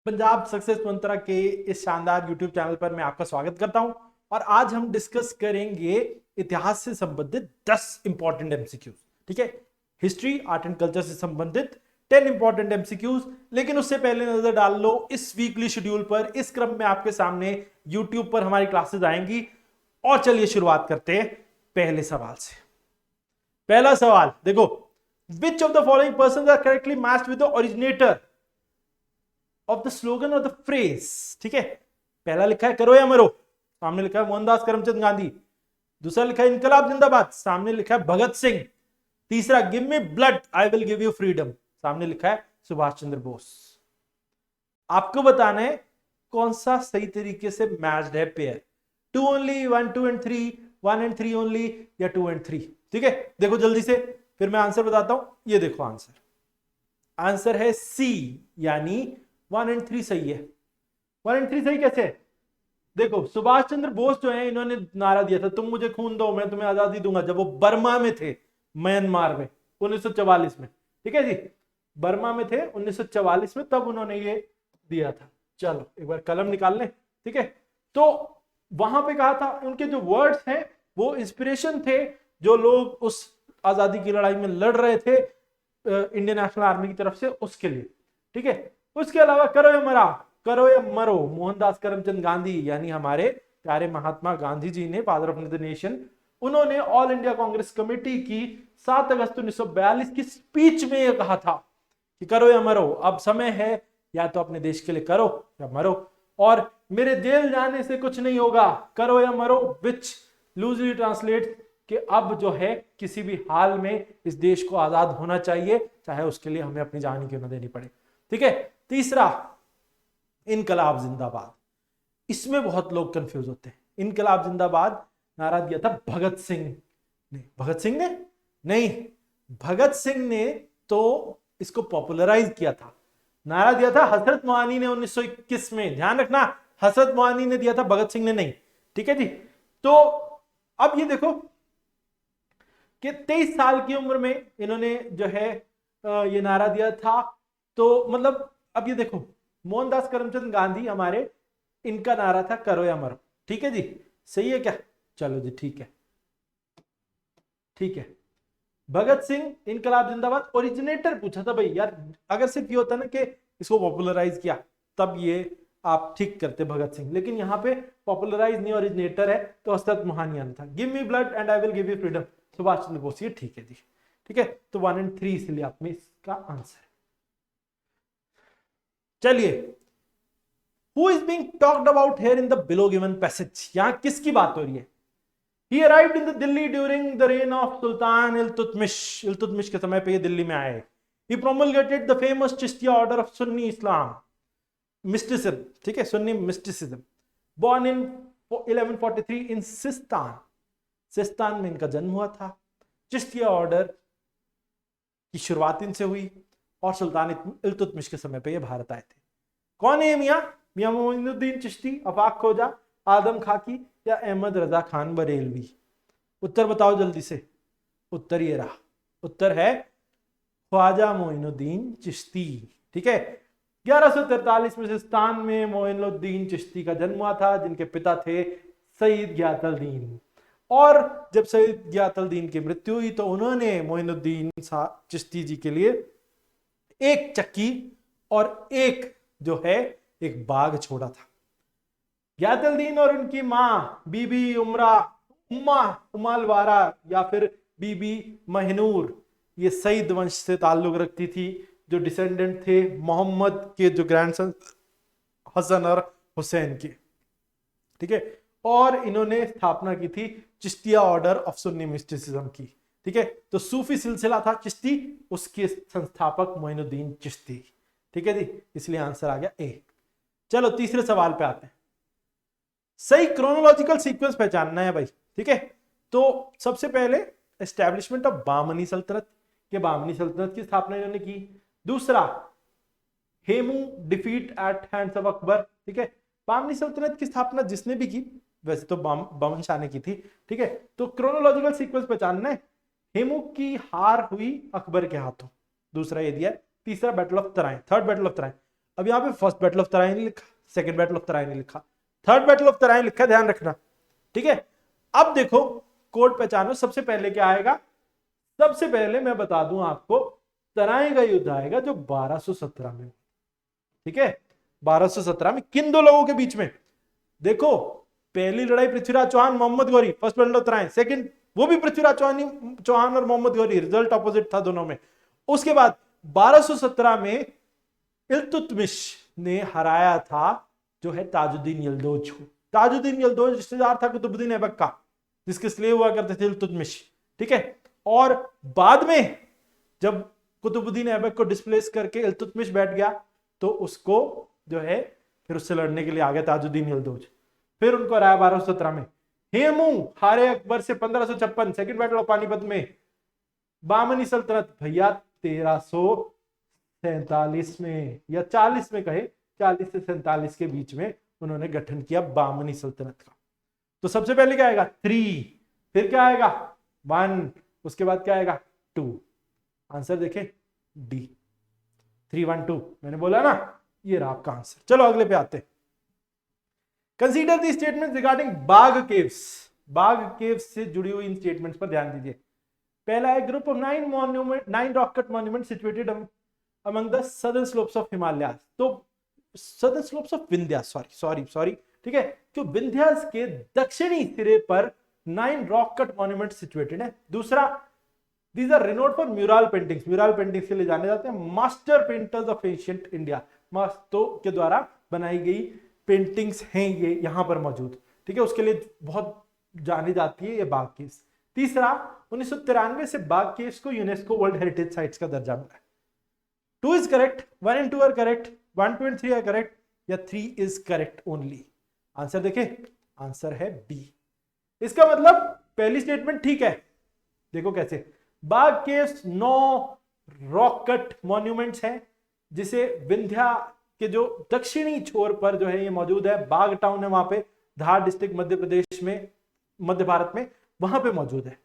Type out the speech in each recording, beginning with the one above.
Punjab success मंत्रा के इस शानदार YouTube चैनल पर मैं आपका स्वागत करता हूं और आज हम डिस्कस करेंगे इतिहास से संबंधित 10 इंपॉर्टेंट एमसीक्यूज। ठीक है, हिस्ट्री आर्ट एंड कल्चर से संबंधित 10 इंपॉर्टेंट एमसीक्यूज। लेकिन उससे पहले नजर डाल लो इस वीकली शेड्यूल पर। इस क्रम में आपके सामने YouTube पर हमारी क्लासेस आएंगी और चलिए शुरुआत करते हैं पहले सवाल से। पहला सवाल देखो, which of the following person are correctly matched with the originator of the slogan और द फ्रेज। ठीक है, पहला लिखा है करो या मरो, सामने लिखा है मोहनदास करमचंद गांधी। दूसरा लिखा है इनकलाब जिंदाबाद, सामने लिखा है भगत सिंह। तीसरा give me blood I will give you freedom, सामने लिखा है सुभाष चंद्र बोस। आपको बताना है कौन सा सही तरीके से मैच्ड है pair, 2 only, 1 2 and 3, 1 and 3 only या 2 एंड 3। ठीक है, देखो जल्दी से, फिर मैं आंसर बताता हूं। ये देखो आंसर, आंसर है सी, यानी 1 एंड 3 सही है। 1 एंड 3 सही कैसे है? देखो सुभाष चंद्र बोस जो है, इन्होंने नारा दिया था तुम मुझे खून दो मैं तुम्हें आजादी दूंगा, जब वो बर्मा में थे, म्यांमार में 1944 में। ठीक है जी, बर्मा में थे 1944 में, तब उन्होंने ये दिया था। चलो एक बार कलम निकाल लें। ठीक है, तो वहां पे कहा था, उनके जो वर्ड्स हैं वो इंस्पिरेशन थे, जो लोग उस आजादी की लड़ाई में लड़ रहे थे इंडियन नेशनल आर्मी की तरफ से, उसके लिए। ठीक है, उसके अलावा करो या मरा, करो या मरो, मोहनदास करमचंद गांधी यानी हमारे प्यारे महात्मा गांधी जी ने, फादर ऑफ द नेशन, उन्होंने ऑल इंडिया कांग्रेस कमेटी की 7 अगस्त 1942 की स्पीच में यह कहा था कि करो या मरो, अब समय है या तो अपने देश के लिए करो या मरो, और मेरे जेल जाने से कुछ नहीं होगा, करो या मरो, विच लूजली ट्रांसलेट कि अब जो है किसी भी हाल में इस देश को आजाद होना चाहिए, चाहे उसके लिए हमें अपनी जान क्यों ना देनी पड़े। ठीक है, तीसरा इनकलाब जिंदाबाद, इसमें बहुत लोग कंफ्यूज होते हैं। इनकलाब जिंदाबाद नारा दिया था भगत सिंह ने। भगत सिंह ने नहीं, भगत सिंह ने तो इसको पॉपुलराइज किया था, नारा दिया था हजरत मोहानी ने 1921 में। ध्यान रखना, हजरत मोहानी ने दिया था, भगत सिंह ने नहीं। ठीक है जी, तो अब ये देखो कि 23 साल की उम्र में इन्होंने जो है ये नारा दिया था। तो मतलब अब ये देखो, मोहनदास करमचंद गांधी हमारे, इनका नारा था करो या मरो। ठीक है जी, सही है क्या? चलो जी ठीक है, ठीक है। भगत सिंह इनकलाब जिंदाबाद ओरिजिनेटर पूछा था भाई यार, अगर सिर्फ ये होता ना कि इसको पॉपुलराइज किया, तब ये आप ठीक करते भगत सिंह, लेकिन यहाँ पे पॉपुलराइज नहीं, ओरिजिनेटर है, तो हजरत मोहानी आना था। Give me blood and I will give you freedom, Subhash Chandra Bose. ये ठीक है जी, ठीक है, तो 1 एंड 3 इसलिए आप में इसका आंसर है। चलिए, who is being talked about here in the below given passage, यहां किसकी बात हो रही है? He arrived in the Delhi during the reign of Sultan Iltutmish. Iltutmish के समय पे ये दिल्ली में आए। He promulgated the famous Chishtiya order of Sunni Islam, mysticism, ठीक है, Sunni mysticism. Born in 1143 in Sistan, Sistan में इनका जन्म हुआ था। चिश्तिया ऑर्डर की शुरुआत इनसे हुई और सुल्तान इल्तुतमिश के समय पे ये भारत आए थे। कौन है मियाँ? मियाँ मोइनुद्दीन चिश्ती, अफाक खोजा, आदम खाकी या अहमद रजा खान बरेलवी? उत्तर बताओ जल्दी से। उत्तर ये रहा, उत्तर है ख्वाजा मोइनुद्दीन चिश्ती। ठीक है, 1143 में सिस्तान में मोइनुद्दीन चिश्ती का जन्म हुआ था, जिनके पिता थे सईद गियातुद्दीन। और जब सईद गियातुद्दीन की मृत्यु हुई तो उन्होंने मोइनुद्दीन चिश्ती जी के लिए एक चक्की और एक जो है एक बाग छोड़ा था। गियातुद्दीन और उनकी मां बीबी उमालवारा या फिर बीबी महनूर, ये सईद वंश से ताल्लुक रखती थी, जो डिसेंडेंट थे मोहम्मद के जो ग्रैंडसन हसन और हुसैन के। ठीक है, और इन्होंने स्थापना की थी Chishtiya order of Sunni mysticism की। ठीक है, तो सूफी सिलसिला था चिश्ती, उसके संस्थापक मोइनुद्दीन चिश्ती। ठीक है जी, इसलिए आंसर आ गया ए। चलो तीसरे सवाल पे आते हैं। सही क्रोनोलॉजिकल सीक्वेंस पहचानना है भाई। ठीक है, तो सबसे पहले एस्टैब्लिशमेंट ऑफ बामनी सल्तनत, के बामनी सल्तनत की स्थापना इन्होंने की। दूसरा, Hemu defeat at hands of Akbar. ठीक है, बामनी सल्तनत की स्थापना जिसने भी की, वैसे तो बमन शाह ने की थी। ठीक है, तो क्रोनोलॉजिकल सीक्वेंस पहचानना है। हेमू की हार हुई अकबर के हाथों, दूसरा ये दिया। तीसरा battle of Tarain, third battle of Tarain. अब यहाँ पे फर्स्ट बैटल ऑफ तराइन नहीं लिखा, सेकंड बैटल ऑफ तराइन नहीं लिखा, थर्ड बैटल ऑफ तराइन लिखा, ध्यान रखना, ठीक है। अब देखो कोड पहचानो, सबसे पहले क्या आएगा, सबसे पहले मैं बता दूं आपको, तराइन का युद्ध आएगा जो 1217 में, ठीक है। 1217 में किन दो लोगों के बीच में, देखो पहली लड़ाई Prithviraj Chauhan Mohammad Ghori, first battle of Tarain, second वो भी पृथ्वीराज चौहान और मोहम्मद गौरी, रिजल्ट ऑपोजिट था दोनों में। उसके बाद 1217 में इल्तुतमिश ने हराया था जो है ताजुद्दीन यल्दौज को। ताजुद्दीन यल्दौज रिश्तेदार था कुतुबुद्दीन ऐबक का, जिसके स्लेव हुआ करते थे इल्तुतमिश, ठीक है। और बाद में जब कुतुबुद्दीन ऐबक को डिस्प्लेस करके इल्तुतमिश बैठ गया, तो उसको जो है फिर उससे लड़ने के लिए आ गया ताजुद्दीन यल्दौज, फिर उनको हराया 1217 में। हेमू हारे अकबर से 1556, सेकंड बैटल ऑफ पानीपत में। बामनी सल्तनत भैया 1347 में या 40 में कहे, 40 से 47 के बीच में उन्होंने गठन किया बामनी सल्तनत का। तो सबसे पहले क्या आएगा 3, फिर क्या आएगा 1, उसके बाद क्या आएगा 2। आंसर देखें डी, 3 1 2, मैंने बोला ना, ये रहा आपका आंसर। चलो अगले पे आते हैं। कंसीडर दी स्टेटमेंट रिगार्डिंग बाघ केव्स। बाघ केव्स से जुड़ी हुई इन स्टेटमेंट्स पर ध्यान दीजिए। पहला है group of 9 rock cut monument situated among the southern slopes of Himalaya. तो southern slopes of Vindhya, sorry, ठीक है, जो विंध्यास के दक्षिणी सिरे पर 9 रॉक कट मॉन्यूमेंट सिचुएटेड है। दूसरा, these are renowned for mural paintings, mural paintings के लिए जाने जाते हैं, master painters of ancient India, मास्तों के द्वारा बनाई गई पेंटिंग्स हैं ये यहाँ पर मौजूद, ठीक है, उसके लिए बहुत जानी जाती है ये बाघ केव्स। तीसरा, 1993 से बाघ केव्स को यूनेस्को वर्ल्ड हेरिटेज साइट्स का दर्जा मिला है। 2 is correct, 1 and 2 are correct, 1 2 and 3 are correct, या 3 इज करेक्ट ओनली। आंसर देखें, आंसर है बी। इसका मतलब पहली स्टेटमेंट ठीक है। देखो कैसे, बाघ केव्स 9 रॉक कट मॉन्यूमेंट्स हैं, जिसे विंध्या के जो दक्षिणी छोर पर जो है ये मौजूद है। बाघ टाउन है वहां पे, धार डिस्ट्रिक्ट मध्य प्रदेश में, मध्य भारत में, वहां पे मौजूद है।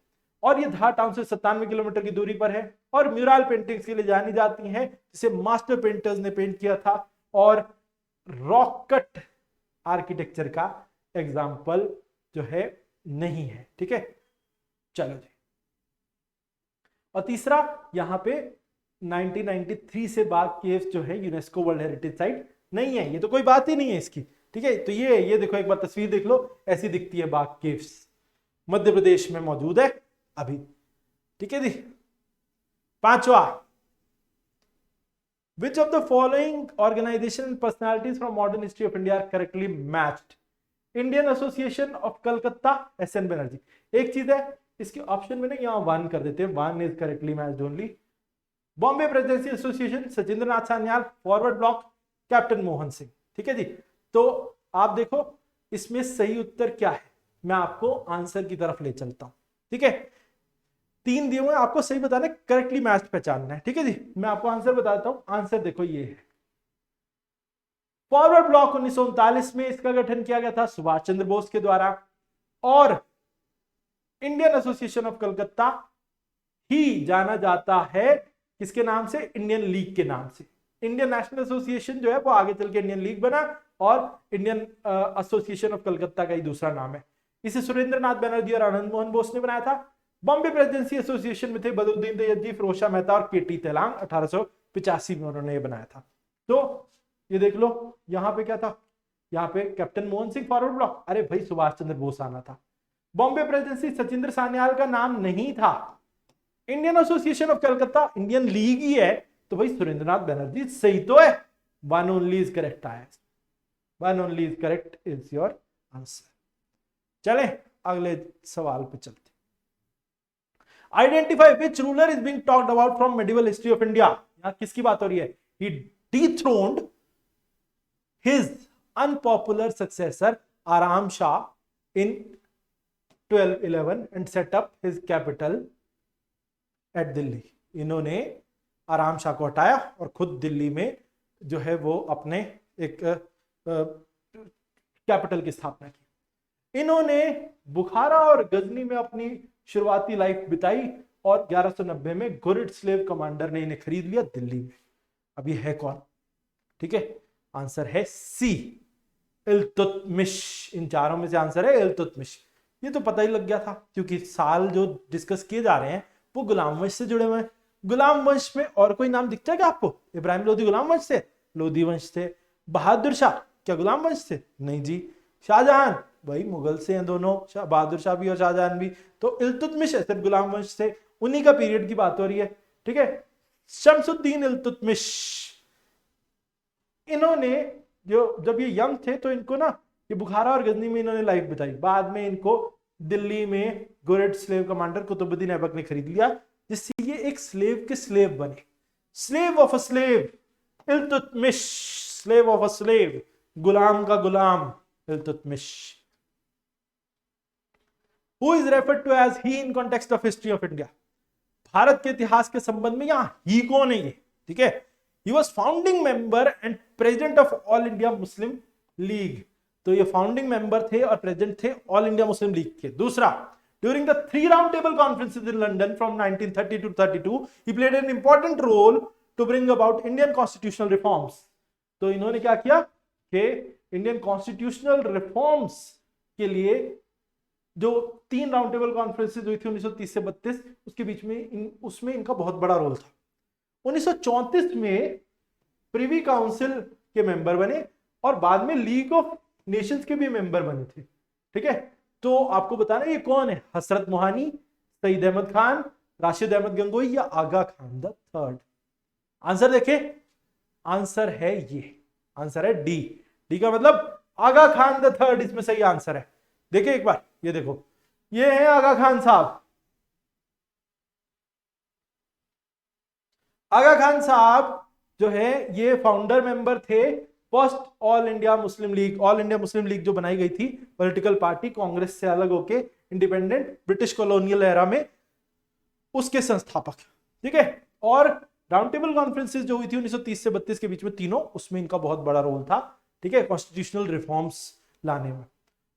और ये धार टाउन से 97 किलोमीटर की दूरी पर है, और म्यूरल पेंटिंग्स के लिए जानी जाती हैं, जिसे मास्टर पेंटर्स ने पेंट किया था, और रॉक कट आर्किटेक्चर का एग्जाम्पल जो है नहीं है, ठीक है। चलो जी, और तीसरा यहां पे 1993 से बाघ केव्स जो है यूनेस्को वर्ल्ड हेरिटेज साइट नहीं है, ये तो कोई बात ही नहीं है इसकी, ठीक है। तो ये देखो, एक बार तस्वीर देख लो, ऐसी दिखती है बाघ केव्स, मध्य प्रदेश में मौजूद है अभी, ठीक है जी। पांचवा, which of the following organisation personalities from modern history of India are correctly matched? Indian association of Calcutta, S N. Banerjee. एक चीज है, इसके ऑप्शन में ना यहाँ 1 कर देते हैं, 1 is correctly matched only. Bombay presidency association, Sachindra Nath Sanyal. Forward block, captain Mohan Singh, ठीक है जी। तो आप देखो इसमें सही उत्तर क्या है, मैं आपको आंसर की तरफ ले चलता हूं, ठीक है। 3 दिए हुए, आपको सही बताना है, करेक्टली मैच पहचानना है, ठीक है जी। मैं आपको आंसर बताता हूं, आंसर देखो ये है। फॉरवर्ड ब्लॉक 1939 में इसका गठन किया गया था सुभाष चंद्र बोस के द्वारा, और इंडियन एसोसिएशन ऑफ कलकत्ता ही जाना जाता है किसके नाम से, इंडियन लीग के नाम से। इंडियन नेशनल एसोसिएशन जो है वो आगे चल के इंडियन लीग बना, और इंडियन एसोसिएशन ऑफ कलकत्ता का ही दूसरा नाम है। इसे सुरेंद्र नाथ बनर्जी और आनंद मोहन बोस ने बनाया था। बॉम्बे प्रेसिडेंसी एसोसिएशन में थे बदरुद्दीन तैयबजी, फिरोज शाह मेहता और के.टी. तेलांग। 1885 में उन्होंने ये बनाया था। तो ये देख लो, यहाँ पे क्या था, यहाँ पे captain Mohan Singh forward block, अरे भाई सुभाष चंद्र बोस आना था। बॉम्बे प्रेसिडेंसी सचिंद्र सान्याल का नाम नहीं था। Indian association of Calcutta Indian league ही है, तो भाई सुरेंद्रनाथ बनर्जी सही तो है। 1 ओनली इज करेक्ट आया, 1 only is correct is your answer. चले अगले सवाल पे चलते। Identify which ruler is being talked about from medieval history of India. यहां किसकी बात हो रही है? ही dethroned his unpopular successor Aram Shah in 1211 and set up his capital at Delhi। इन्होंने आराम शाह को हटाया और खुद दिल्ली में जो है वो अपने एक कैपिटल की स्थापना की। इन्होंने बुखारा और गजनी में अपनी शुरुआती लाइफ बिताई और 1190 में घुरिड स्लेव कमांडर ने इन्हें खरीद लिया दिल्ली में। अब ये है कौन? ठीक है, आंसर है सी, इल्तुतमिश। इन चारों में से आंसर है इल्तुतमिश। ये तो पता ही लग गया था क्योंकि साल जो डिस्कस किए जा रहे हैं वो गुलाम वंश से जुड़े हुए हैं। गुलाम वंश में और कोई नाम दिखता है क्या आपको? इब्राहिम लोधी गुलाम वंश से, लोधी वंश से। बहादुर शाह क्या गुलाम वंश से? नहीं जी। शाहजहां भाई मुगल से हैं दोनों, बहादुर शाह भी और शाहजहां भी। तो इल्तुतमिश है सिर्फ गुलाम वंश से, उन्हीं का पीरियड की बात हो रही है। ठीक है, शमसुद्दीन इल्तुतमिश, इन्होंने जो जब ये यंग थे तो इनको ना ये बुखारा और गजनी में इन्होंने लाइफ बिताई। बाद में इनको दिल्ली में गुरेड स्लेव कमांडर कुतुबुद्दीन ऐबक ने खरीद लिया, जिससे ये एक स्लेव के स्लेव बने। Slave of a slave Iltutmish, slave of a slave, गुलाम का गुलाम Iltutmish. Who is referred to as he in context of history of India? Bharat के इतिहास के संबंध में यहां ही कौन है ये? ठीक है, he was founding member and president of all India Muslim league. तो ये फाउंडिंग मेंबर थे और प्रेसिडेंट थे ऑल इंडिया मुस्लिम लीग के। दूसरा, during the 3 round table conferences in London from 1930 to 32 he played an important role to bring about Indian constitutional reforms. तो इन्होंने क्या किया कि इंडियन कॉन्स्टिट्यूशनल रिफॉर्म्स के लिए जो 3 राउंड टेबल कॉन्फ्रेंसेस हुई थी 1930 से 32, उसके बीच में उसमें इनका बहुत बड़ा रोल था। 1934 में प्रिवी काउंसिल के मेंबर बने और बाद में लीग ऑफ नेशंस के भी मेंबर बने थे। ठीक है, तो आपको बताना ये कौन है? हसरत मोहानी, सईद अहमद खान, राशिद अहमद गंगोई या आगा खान द थर्ड? आंसर देखे, आंसर है ये, आंसर है डी। डी का मतलब आगा खान द थर्ड इसमें सही आंसर है। देखिए एक बार, ये देखो, ये है आगा खान साहब। आगा खान साहब जो है ये फाउंडर मेंबर थे first all India Muslim league. All India Muslim league जो बनाई गई थी पॉलिटिकल पार्टी, कांग्रेस से अलग होके इंडिपेंडेंट ब्रिटिश कॉलोनियल एरा में, उसके संस्थापक। ठीक है, और राउंड टेबल कॉन्फ्रेंसेस जो हुई थी 1930 से 32 के बीच में तीनों, उसमें इनका बहुत बड़ा रोल था। ठीक है, कॉन्स्टिट्यूशनल रिफॉर्म्स लाने में।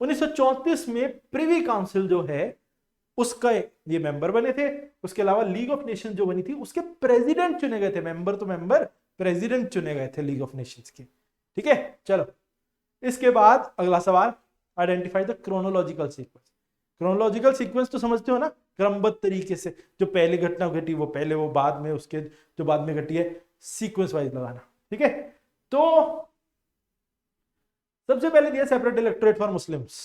1934 में प्रिवी काउंसिल जो है उसका ये मेंबर बने थे। उसके अलावा लीग ऑफ नेशंस जो बनी थी उसके प्रेसिडेंट चुने गए थे। मेंबर तो मेंबर, प्रेसिडेंट चुने गए थे लीग ऑफ नेशंस के। ठीक है, चलो इसके बाद अगला सवाल, identify the chronological sequence. Chronological sequence तो समझते हो ना, क्रमबद्ध तरीके से, जो पहले घटना घटी वो पहले, वो बाद में, उसके जो बाद में घटी है, सीक्वेंस वाइज लगाना। ठीक है, तो सबसे पहले दिया सेपरेट इलेक्टोरेट फॉर मुस्लिम्स।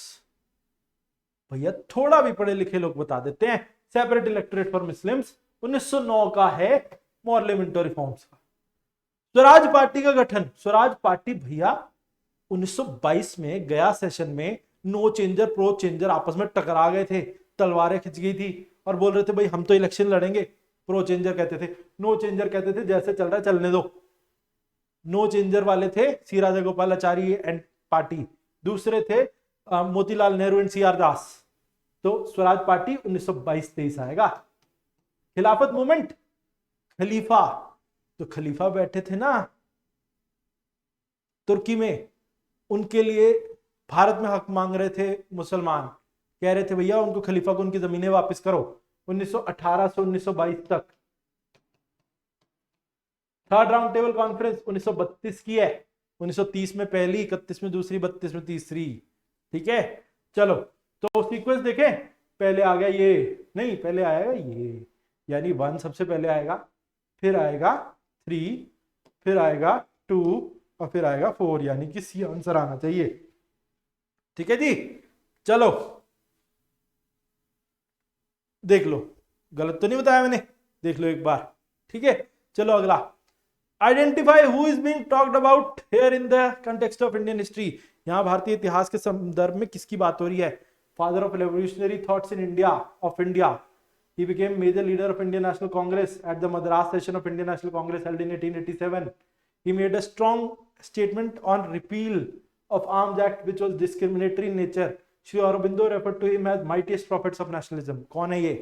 भैया थोड़ा भी पढ़े लिखे लोग बता देते हैं, सेपरेट इलेक्टोरेट फॉर मुस्लिम्स 1909 का है, मॉर्ले मिंटो रिफॉर्म्स का। स्वराज पार्टी का गठन, स्वराज पार्टी भैया 1922 में गया सेशन में नो चेंजर प्रो चेंजर आपस में टकरा गए थे, तलवारें खिंच गई थी और बोल रहे थे भाई हम तो इलेक्शन लड़ेंगे। प्रो चेंजर कहते थे, नो चेंजर कहते थे जैसे चल रहा है चलने दो। नो चेंजर वाले थे C Rajagopalachari and party, दूसरे थे Motilal Nehru and C R Das. तो स्वराज पार्टी 1922-23 आएगा। खिलाफत मूवमेंट, खलीफा, तो खलीफा बैठे थे ना तुर्की में, उनके लिए भारत में हक मांग रहे थे मुसलमान, कह रहे थे भैया उनको खलीफा को उनकी जमीनें वापस करो। 1918 से 1922 तक। थर्ड राउंड टेबल कॉन्फ्रेंस 1932 की है, 1930 में पहली, 31 में दूसरी, 32 में तीसरी। ठीक है, चलो तो सीक्वेंस देखें, पहले आ गया ये, नहीं पहले आएगा ये, यानी 1 सबसे पहले आएगा, फिर आएगा 3, फिर आएगा 2 और फिर आएगा 4, यानी कि सी आंसर आना चाहिए। ठीक है जी, चलो देख लो, गलत तो नहीं बताया मैंने, देख लो एक बार। ठीक है, चलो अगला, identify who is being talked about here in the context of Indian history. यहां भारतीय इतिहास के संदर्भ में किसकी बात हो रही है? Father of revolutionary thoughts in India of India, he became major leader of Indian National Congress at the Madras session of Indian National Congress held in 1887. He made a strong statement on repeal of Arms Act which was discriminatory in nature. Shri Aurobindo referred to him as mightiest prophets of nationalism. कौन है ये?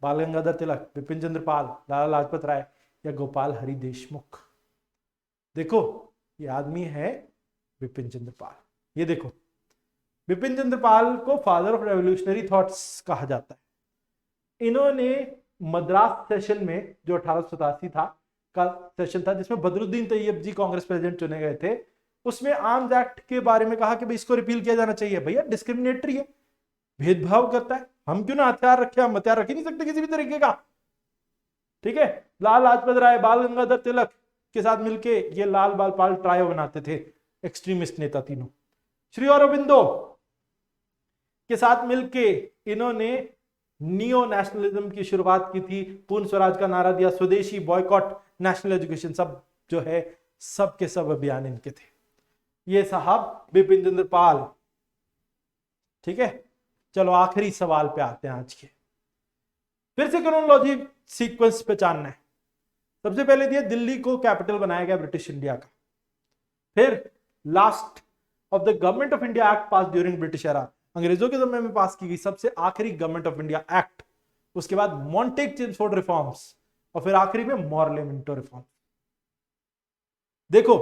बाल गंगाधर तिलक, बिपिन चंद्र पाल, लाला लाजपत राय या गोपाल हरि देशमुख? देखो ये आदमी है बिपिन चंद्र पाल। ये देखो, बिपिन चंद्र पाल को फादर ऑफ रेवोल्यूशनरी थॉट्स कहा जाता है। इन्होंने मद्रास सेशन में जो 1887 था का सेशन था, जिसमें बदरुद्दीन तैयब जी कांग्रेस प्रेसिडेंट चुने गए थे, उसमें आर्म्स एक्ट के बारे में कहा कि भाई इसको रिपील किया जाना चाहिए। भैया डिस्क्रिमिनेटरी है, भेदभाव करता है, हम क्यों ना हथियार रखे, हम हथियार रख ही नहीं सकते किसी भी तरीके का। ठीक है, लाल लाजपत राय, बाल गंगाधर तिलक के साथ मिलके ये लाल बाल पाल ट्रायो बनाते थे, एक्सट्रीमिस्ट नेता तीनों। श्री अरबिंदो के साथ मिलके इन्होंने नियो नेशनलिज्म की शुरुआत की थी, पूर्ण स्वराज का नारा दिया, स्वदेशी, बॉयकॉट, नेशनल एजुकेशन, सब जो है सब के सब अभियान इनके थे। ये साहब बिपिन चंद्र पाल। ठीक है, चलो आखिरी सवाल पे आते हैं आज के। फिर से क्रोनोलॉजी सीक्वेंस पे जानना है। सबसे पहले दिया दिल्ली को कैपिटल बनाया गया ब्रिटिश इंडिया का। फिर last of the government of India act pass during British era, अंग्रेजों के समय में पास की गई सबसे आखिरी गवर्नमेंट ऑफ इंडिया एक्ट। उसके बाद मॉन्टेग चेम्सफोर्ड रिफॉर्म्स, और फिर आखिरी में मॉर्ले मिंटो रिफॉर्म। देखो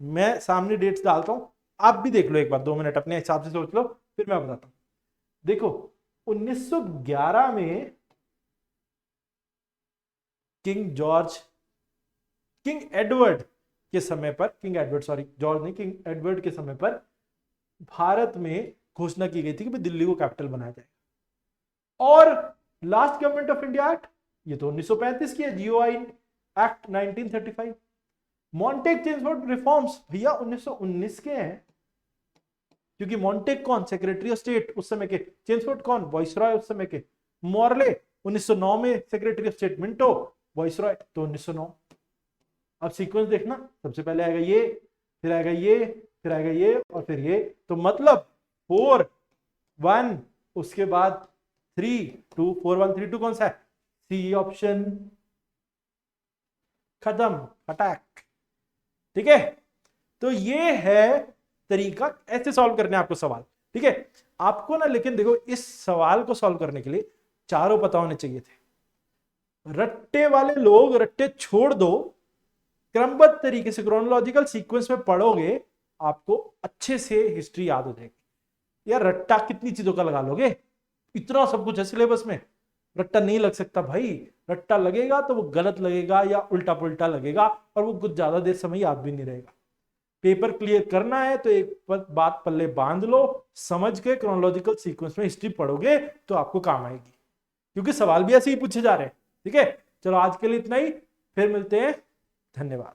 मैं सामने डेट्स डालता हूं, आप भी देख लो एक बार, 2 मिनट अपने हिसाब से सोच लो, फिर मैं बताता हूं। देखो 1911 में किंग एडवर्ड के समय पर, जॉर्ज नहीं, किंग एडवर्ड के समय पर भारत में घोषणा की गई थी कि दिल्ली को कैपिटल बनाया जाएगा। और last government of India act ये तो 1935 की है, GOI act 1935। Montague Chelmsford reforms भैया 1919 के हैं, क्योंकि मॉन्टेग कौन, सेक्रेटरी ऑफ स्टेट उस समय के, चेम्सफोर्ड कौन, वाइसरॉय उस समय के, मॉर्ले 1909 में secretary of state, Minto viceroy तो 1909। अब सीक्वेंस देखना, सबसे पहले आएगा ये, फिर आएगा ये, फिर आएगा ये, और फिर ये, तो मतलब 4 1 उसके बाद 3 2, 4 1 3 2 कौन सा है, सी ऑप्शन, खत्म, अटैक। ठीक है, तो ये है तरीका ऐसे सॉल्व करने आपको सवाल। ठीक है, आपको ना, लेकिन देखो इस सवाल को सॉल्व करने के लिए चारों पता होने चाहिए थे। रट्टे वाले लोग रट्टे छोड़ दो, क्रमबद्ध तरीके से क्रोनोलॉजिकल सीक्वेंस में पढ़ोगे, आपको अच्छे से हिस्ट्री याद हो जाएगी। यार रट्टा कितनी चीजों का लगा लोगे, इतना सब कुछ है सिलेबस में, रट्टा नहीं लग सकता भाई। रट्टा लगेगा तो वो गलत लगेगा या उल्टा पुल्टा लगेगा, और वो कुछ ज्यादा देर समय याद भी नहीं रहेगा। पेपर क्लियर करना है तो एक बात पल्ले बांध लो, समझ के क्रोनोलॉजिकल सीक्वेंस में हिस्ट्री पढ़ोगे तो आपको काम आएगी, क्योंकि सवाल भी ऐसे ही पूछे जा रहे हैं। ठीक है, चलो आज के लिए इतना ही, फिर मिलते हैं, धन्यवाद।